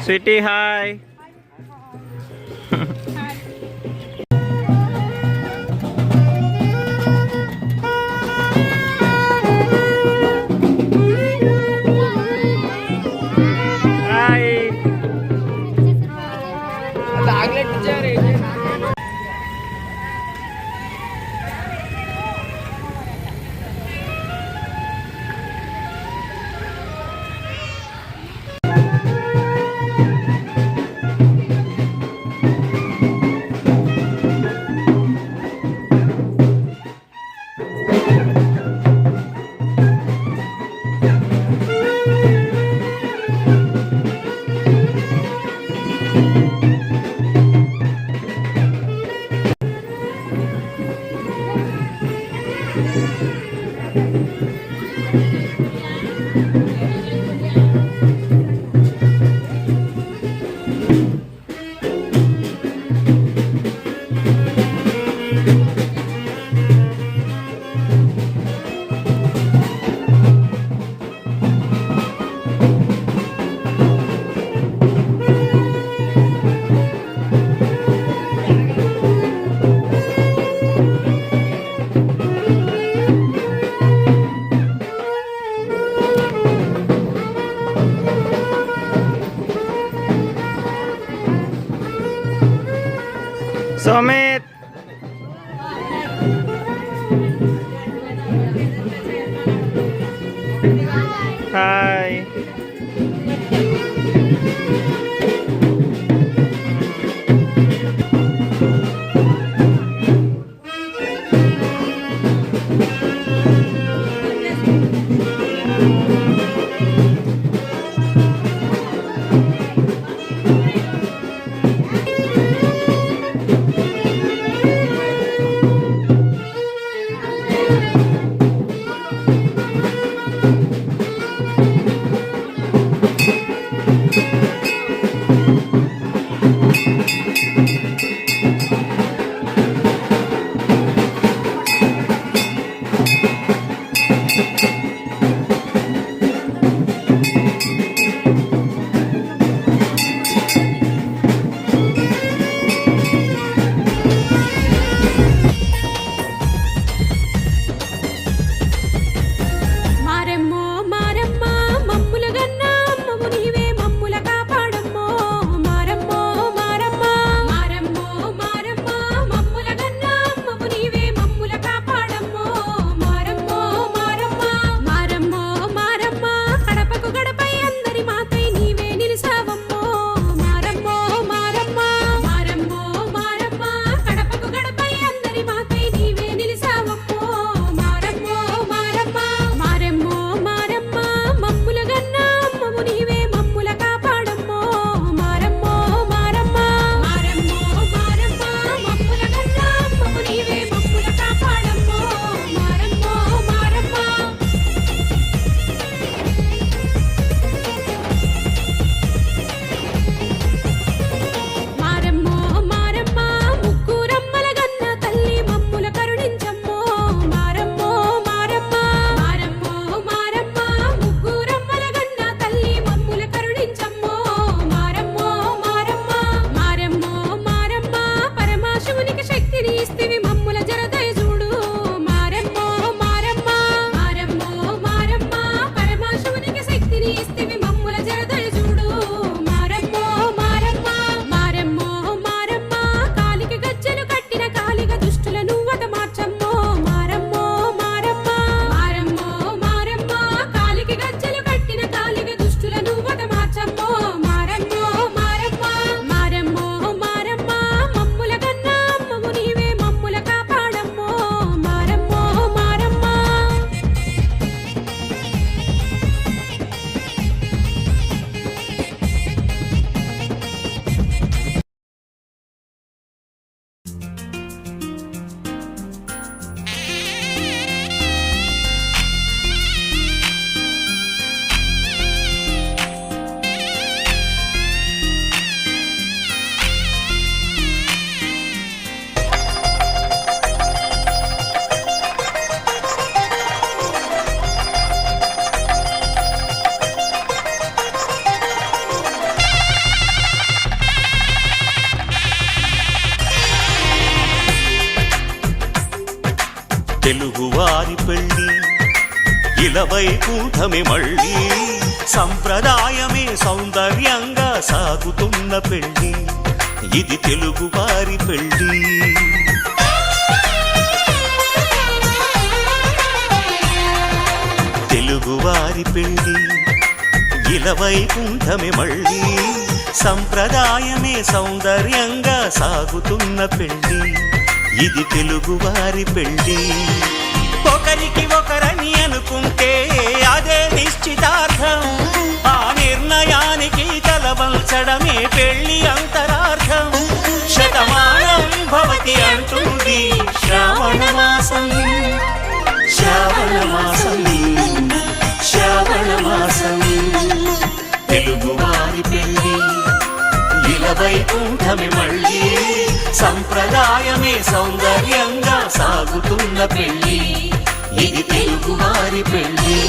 Sweetie, hi. Hi. Sumit. Hi. ఇలవైకుంఠమే మళ్ళీ సంప్రదాయమే సౌందర్యంగా సాగుతున్న పెళ్ళి ఇది తెలుగు వారి పెళ్ళి తెలుగువారి పెళ్ళి ఇలవైకుంఠమే మళ్ళీ సంప్రదాయమే సౌందర్యంగా సాగుతున్న పెళ్ళి ఇది తెలుగువారి పెళ్ళి ఒకరికి ఒకరని అనుకుంటే అదే నిశ్చితార్థం ఆ నిర్ణయానికి తలవంచడమే పెళ్ళి అంతరార్థం శతమానం భవతి అంటుంది శ్రావణ మాసం శ్రావణ మాసం శ్రావణ మాసం తెలుగువారి పెళ్ళి ఇలవైకుంఠమే మళ్ళీ సంప్రదాయమే సౌందర్యంగా సాగుతున్న పెళ్ళి ఇది తెలుగువారి పెళ్ళి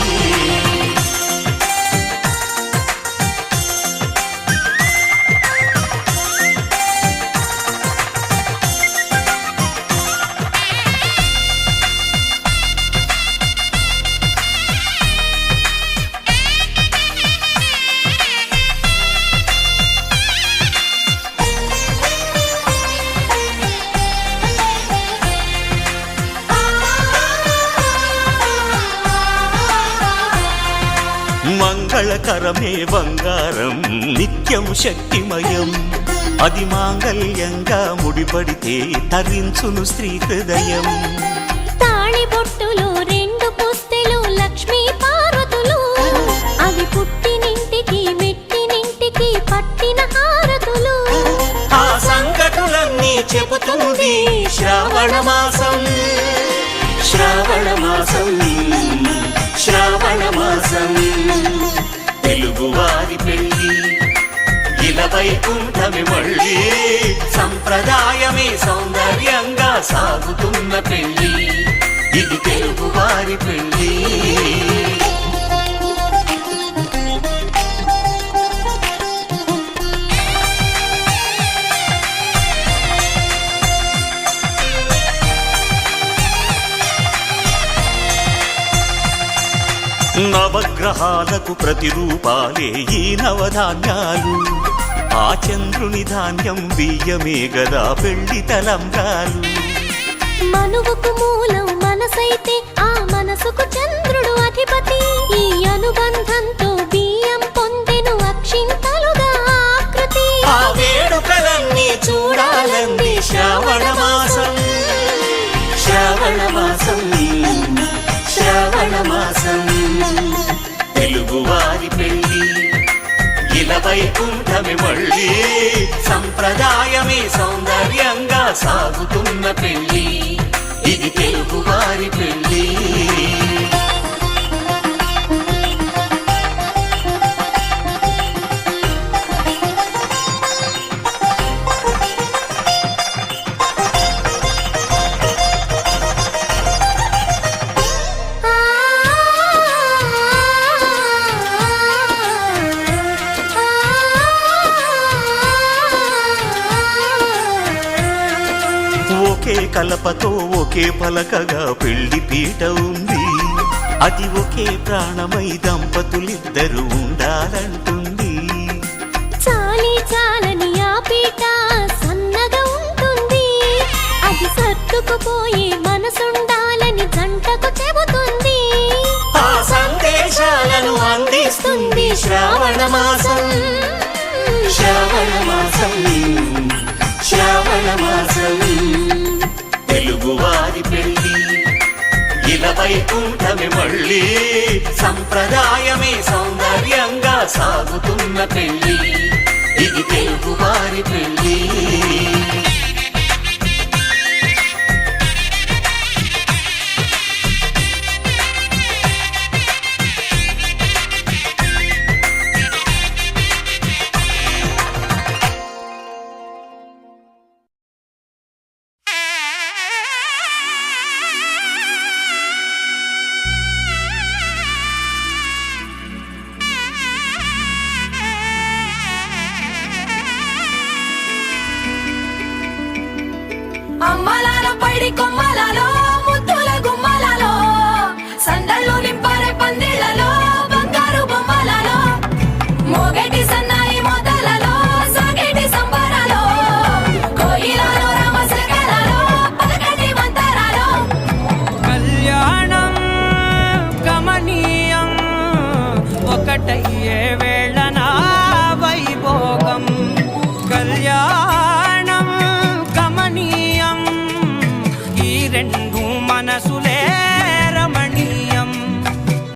మంగళకరమే బంగారం నిత్యం శక్తిమయం అది మాంగళ్యంగా ముడిపడితే తరించును స్త్రీ హృదయం తాళి బొట్టులో రెండు పుస్తెలు లక్ష్మీ పార్వతులు అవి పుట్టినింటికి మెట్టినింటికి పట్టిన హారతులు ఆ సంగతులన్నీ చెబుతుంది శ్రావణ మాసం శ్రావణ మాసం శ్రావణ మాసం తెలుగువారి పెళ్ళి ఇలవైకుంఠమే మళ్ళీ సంప్రదాయమే సౌందర్యంగా సాగుతున్న పెళ్ళి ఇది తెలుగువారి పెళ్ళి నవగ్రహాలకు ప్రతిరూపాలే ఈ నవధాన్యాలు ఆ చంద్రుని ధాన్యం బియ్యమే గదా పెళ్లి తలంబ్రాలు మనువుకు మూలం మనసైతే ఆ మనసుకు చంద్రుడు అధిపతి ఈ అనుబంధంతో బియ్యం పొందెను అక్షింతలుగా ఆకృతి ఆ వేడుకలన్నీ చూడాలంది శ్రావణ మాసం శ్రావణ మాసం శ్రావణ మాసం తెలుగువారి పెళ్ళి ఇలవైకుంఠమే మళ్ళీ సంప్రదాయమే సౌందర్యంగా సాగుతున్న పెళ్ళి ఇది తెలుగువారి పెళ్ళి ఒకే కలపతో ఒకే పలకగా పెళ్లి పీట ఉంది అది ఒకే ప్రాణమై దంపతులిద్దరూ ఉండాలంటుంది చాలి చాలని ఆ పీట సన్నగా ఉంటుంది అది సర్దుకుపోయే మనసుండాలని జంటకు చెబుతుంది ఆ సందేశాలను అందిస్తుంది శ్రావణ మాసం శ్రావణ మాసం శ్రావణ మాసం తెలుగువారి పెళ్ళి ఇలవైకుంఠమే మళ్ళీ సంప్రదాయమే సౌందర్యంగా సాగుతున్న పెళ్ళి ఇది తెలుగువారి పెళ్ళి అమ్మలాల పైడి కొమ్మ